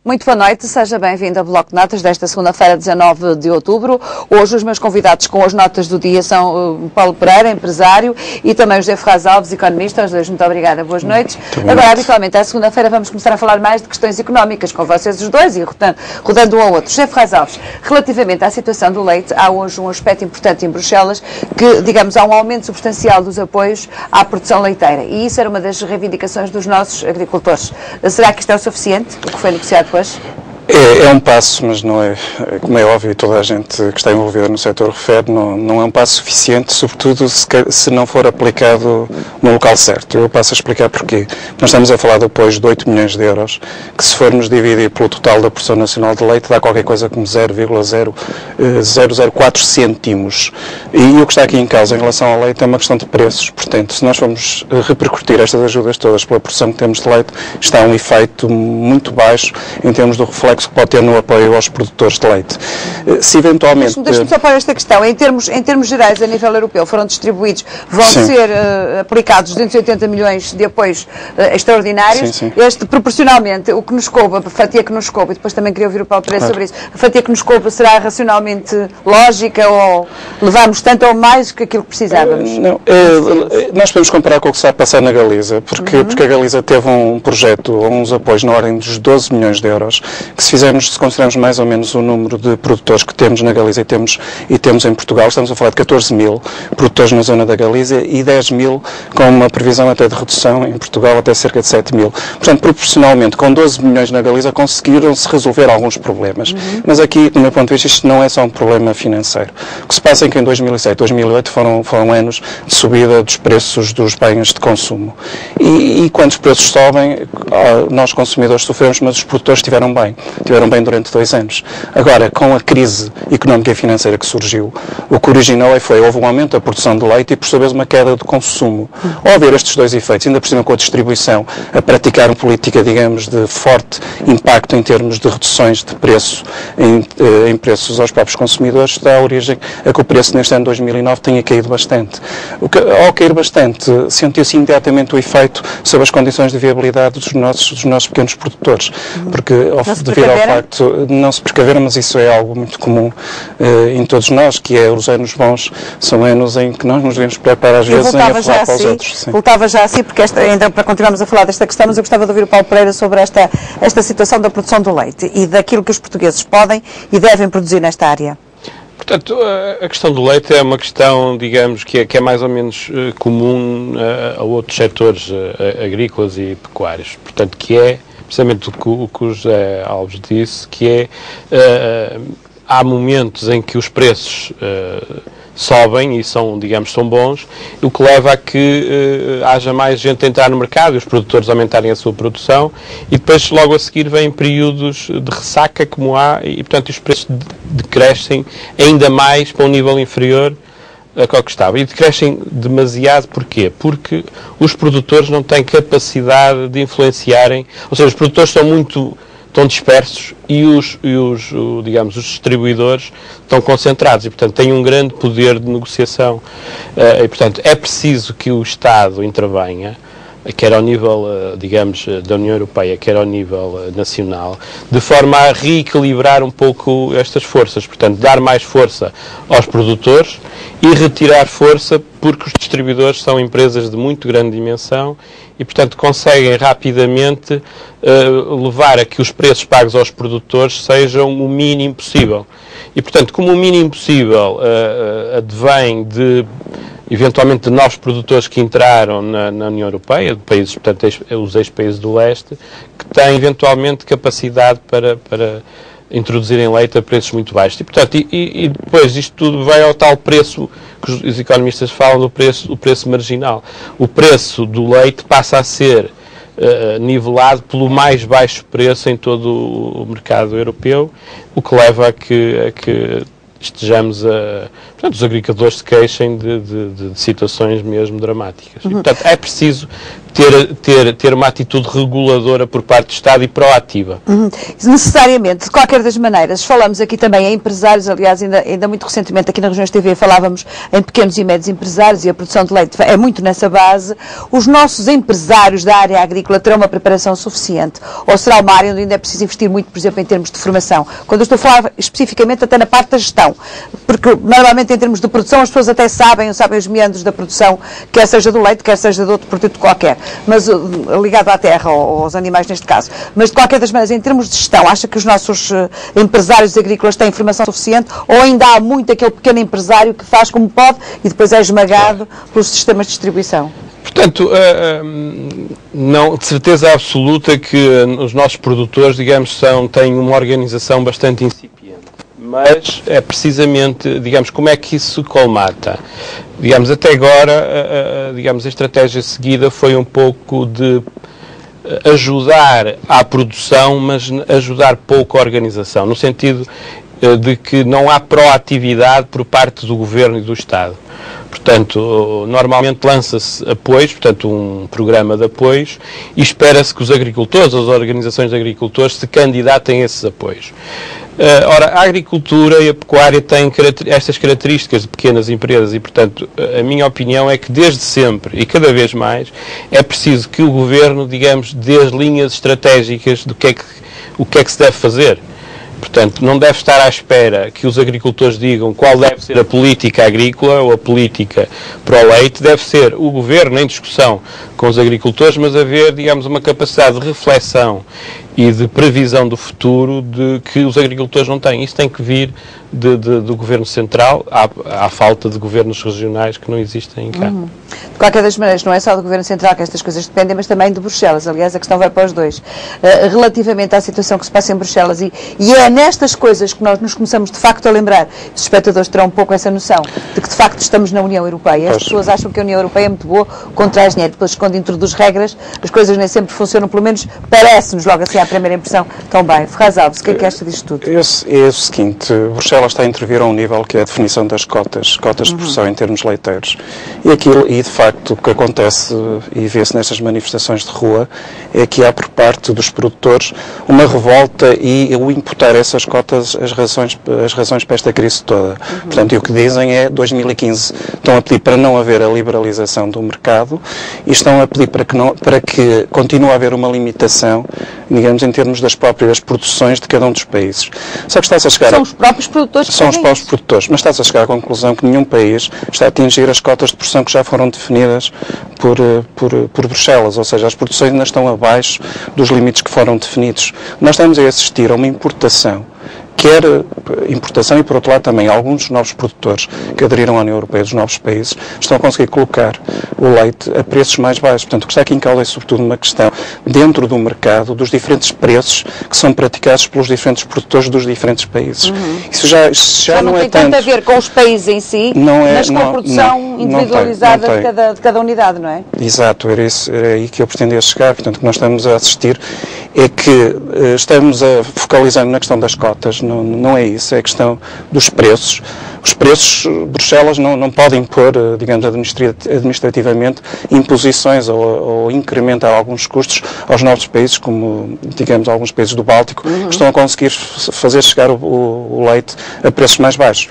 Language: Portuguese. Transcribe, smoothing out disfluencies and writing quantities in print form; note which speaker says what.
Speaker 1: Muito boa noite, seja bem-vindo ao Bloco de Notas desta segunda-feira, 19 de outubro. Hoje os meus convidados com as notas do dia são Paulo Pereira, empresário, e também José Ferraz Alves, economista. Aos dois, muito obrigada, boas noites. Agora, habitualmente, à segunda-feira vamos começar a falar mais de questões económicas com vocês os dois e rodando um ao outro. José Ferraz Alves, relativamente à situação do leite, há hoje um aspecto importante em Bruxelas, que, digamos, há um aumento substancial dos apoios à produção leiteira, e isso era uma das reivindicações dos nossos agricultores. Será que isto é o suficiente, o que foi negociado hoje?
Speaker 2: É um passo, mas não é, como é óbvio, toda a gente que está envolvida no setor refere, não é um passo suficiente, sobretudo se não for aplicado no local certo. Eu passo a explicar porquê. Nós estamos a falar de apoios de 8 milhões de euros, que se formos dividir pelo total da produção nacional de leite, dá qualquer coisa como 0,004 cêntimos. E o que está aqui em causa em relação ao leite é uma questão de preços. Portanto, se nós formos repercutir estas ajudas todas pela produção que temos de leite, está um efeito muito baixo em termos do reflexo que pode ter no apoio aos produtores de leite. Se eventualmente...
Speaker 1: Deixe-me só pôr esta questão. Em termos gerais, a nível europeu, foram distribuídos, vão ser aplicados 280 milhões de apoios extraordinários.
Speaker 2: Sim.
Speaker 1: Este, proporcionalmente, o que nos coube, a fatia que nos coube, e depois também queria ouvir o Paulo Pereira sobre isso, a fatia que nos coube será racionalmente lógica ou levamos tanto ou mais que aquilo que precisávamos?
Speaker 2: Não, nós podemos comparar com o que está a passar na Galiza, porque a Galiza teve um projeto, uns apoios na ordem dos 12 milhões de euros, que se considerarmos mais ou menos o número de produtores que temos na Galiza e temos em Portugal, estamos a falar de 14 mil produtores na zona da Galiza e 10 mil com uma previsão até de redução em Portugal até cerca de 7 mil. Portanto, proporcionalmente, com 12 milhões na Galiza conseguiram-se resolver alguns problemas. Mas aqui, do meu ponto de vista, isto não é só um problema financeiro. O que se passa é que em 2007, 2008 foram anos de subida dos preços dos bens de consumo. E quando os preços sobem, nós consumidores sofremos, mas os produtores estiveram bem durante 2 anos. Agora, com a crise económica e financeira que surgiu, o que originou houve um aumento da produção de leite e, por sua vez, uma queda do consumo. Ao haver estes dois efeitos, ainda por cima com a distribuição, a praticar uma política, digamos, de forte impacto em termos de reduções de preço, em preços aos próprios consumidores, dá origem a que o preço neste ano de 2009 tenha caído bastante. Ao cair bastante, sentiu-se imediatamente o efeito sobre as condições de viabilidade dos nossos pequenos produtores, porque devido ao facto de não se precaveram, mas isso é algo muito comum em todos nós, que é os anos bons são anos em que nós nos devemos preparar às vezes em a falar para os outros. Sim.
Speaker 1: Voltava já assim, porque ainda para continuarmos a falar desta questão, mas eu gostava de ouvir o Paulo Pereira sobre esta situação da produção do leite e daquilo que os portugueses podem e devem produzir nesta área.
Speaker 3: Portanto, a questão do leite é uma questão, digamos, que é mais ou menos comum a outros setores agrícolas e pecuários. Portanto, que é precisamente o que o José Alves disse, que há momentos em que os preços sobem e são bons, o que leva a que haja mais gente a entrar no mercado e os produtores aumentarem a sua produção e depois logo a seguir vêm períodos de ressaca como há e portanto os preços decrescem ainda mais para um nível inferior a qual que estava. E decrescem demasiado, porquê? Porque os produtores não têm capacidade de influenciarem, ou seja, os produtores estão dispersos e os distribuidores estão concentrados e, portanto, têm um grande poder de negociação. E, portanto, é preciso que o Estado intervenha, quer ao nível, da União Europeia, quer ao nível nacional, de forma a reequilibrar um pouco estas forças. Portanto, dar mais força aos produtores e retirar força porque os distribuidores são empresas de muito grande dimensão e, portanto, conseguem rapidamente levar a que os preços pagos aos produtores sejam o mínimo possível. E, portanto, como o mínimo possível advém eventualmente de novos produtores que entraram na União Europeia, de países, portanto, os ex-países do leste, que têm eventualmente capacidade para introduzirem leite a preços muito baixos. E, portanto, e depois isto tudo vai ao tal preço que os economistas falam o preço marginal. O preço do leite passa a ser nivelado pelo mais baixo preço em todo o mercado europeu, o que leva a que estejamos portanto, os agricultores se queixem de situações mesmo dramáticas. E, portanto, é preciso ter uma atitude reguladora por parte do Estado e proativa.
Speaker 1: Necessariamente, de qualquer das maneiras, falamos aqui também em empresários, aliás, ainda muito recentemente aqui na Regiões TV falávamos em pequenos e médios empresários e a produção de leite é muito nessa base. Os nossos empresários da área agrícola terão uma preparação suficiente? Ou será uma área onde ainda é preciso investir muito, por exemplo, em termos de formação? Quando eu estou a falar especificamente até na parte da gestão, porque normalmente em termos de produção as pessoas até sabem os meandros da produção, quer seja do leite, quer seja de outro produto qualquer, mas ligado à terra ou aos animais neste caso. Mas de qualquer das maneiras, em termos de gestão, acha que os nossos empresários agrícolas têm informação suficiente ou ainda há muito aquele pequeno empresário que faz como pode e depois é esmagado pelos sistemas de distribuição?
Speaker 3: Portanto, não, de certeza absoluta que os nossos produtores, digamos, têm uma organização bastante incipiente. Mas é precisamente, digamos, como é que isso se colmata? Digamos, até agora, digamos, a estratégia seguida foi um pouco de ajudar à produção, mas ajudar pouco a organização, no sentido de que não há proatividade por parte do Governo e do Estado. Portanto, normalmente lança-se apoios, portanto, um programa de apoios, e espera-se que os agricultores, as organizações de agricultores, se candidatem a esses apoios. Ora, a agricultura e a pecuária têm estas características de pequenas empresas e, portanto, a minha opinião é que desde sempre e cada vez mais é preciso que o Governo, digamos, dê as linhas estratégicas do o que é que se deve fazer. Portanto, não deve estar à espera que os agricultores digam qual deve ser a política agrícola ou a política para o leite. Deve ser o Governo em discussão com os agricultores, mas haver, digamos, uma capacidade de reflexão e de previsão do futuro de que os agricultores não têm. Isso tem que vir do Governo Central, à falta de governos regionais que não existem cá.
Speaker 1: De qualquer das maneiras, não é só do Governo Central que estas coisas dependem, mas também de Bruxelas. Aliás, a questão vai para os dois. Relativamente à situação que se passa em Bruxelas, e é nestas coisas que nós nos começamos de facto a lembrar, os espectadores terão um pouco essa noção, de que de facto estamos na União Europeia. As pessoas acham que a União Europeia é muito boa, quando traz dinheiro. Depois, quando introduz regras, as coisas nem sempre funcionam, pelo menos parece-nos logo assim à primeira impressão, tão bem. Ferraz Alves, o que é que acha disto tudo?
Speaker 2: É o seguinte, Bruxelas está a intervir a um nível que é a definição das cotas de produção em termos leiteiros. E de facto o que acontece e vê-se nestas manifestações de rua é que há por parte dos produtores uma revolta e o imputar essas cotas as razões para esta crise toda. Portanto, e o que dizem é 2015 estão a pedir para não haver a liberalização do mercado e estão a pedir para que continue a haver uma limitação, digamos, em termos das próprias produções de cada um dos países. Só que está-se a chegar...
Speaker 1: São os próprios produtores que
Speaker 2: são os próprios produtores, mas está-se a chegar à conclusão que nenhum país está a atingir as cotas de produção que já foram definidas por Bruxelas, ou seja, as produções ainda estão abaixo dos limites que foram definidos. Nós estamos a assistir a uma importação, quer importação e, por outro lado, também alguns novos produtores que aderiram à União Europeia dos novos países estão a conseguir colocar o leite a preços mais baixos. Portanto, o que está aqui em causa é, sobretudo, uma questão dentro do mercado dos diferentes preços que são praticados pelos diferentes produtores dos diferentes países. Isso já não é tanto...
Speaker 1: Não tem tanto a ver com os países em si, mas com a produção individualizada de cada unidade, não é?
Speaker 2: Exato, era aí que eu pretendia chegar. Portanto, o que nós estamos a assistir é que estamos a focalizar na questão das cotas. Não é isso, é a questão dos preços. Os preços, Bruxelas não podem impor, digamos, administrativamente, imposições ou incrementar alguns custos aos novos países, como, digamos, alguns países do Báltico, que estão a conseguir fazer chegar o leite a preços mais baixos.